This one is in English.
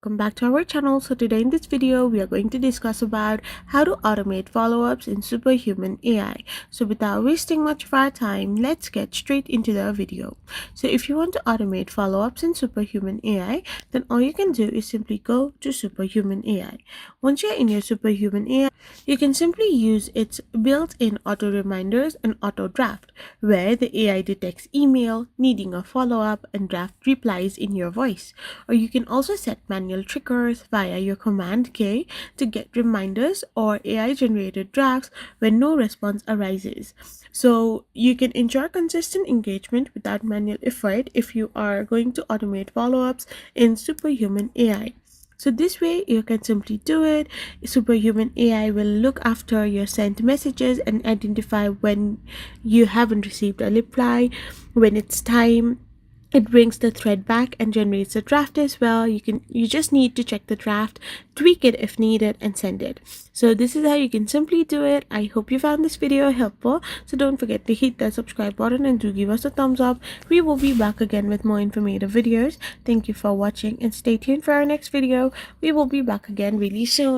Welcome back to our channel. So today in this video we are going to discuss about how to automate follow-ups in Superhuman AI. So without wasting much of our time, let's get straight into the video. So if you want to automate follow-ups in Superhuman AI, then all you can do is simply go to Superhuman AI. Once you're in your Superhuman AI, you can simply use its built-in auto reminders and auto draft, where the AI detects email, needing a follow-up, and draft replies in your voice. Or you can also set manual triggers via your command K to get reminders or AI generated drafts when no response arises. So you can ensure consistent engagement without manual effort if you are going to automate follow-ups in Superhuman AI. So this way you can simply do it. Superhuman AI will look after your sent messages and identify when you haven't received a reply, when it's time. It brings the thread back and generates a draft as well. You just need to check the draft, tweak it if needed, and send it. So this is how you can simply do it. I hope you found this video helpful. So don't forget to hit that subscribe button and do give us a thumbs up. We will be back again with more informative videos. Thank you for watching and stay tuned for our next video. We will be back again really soon.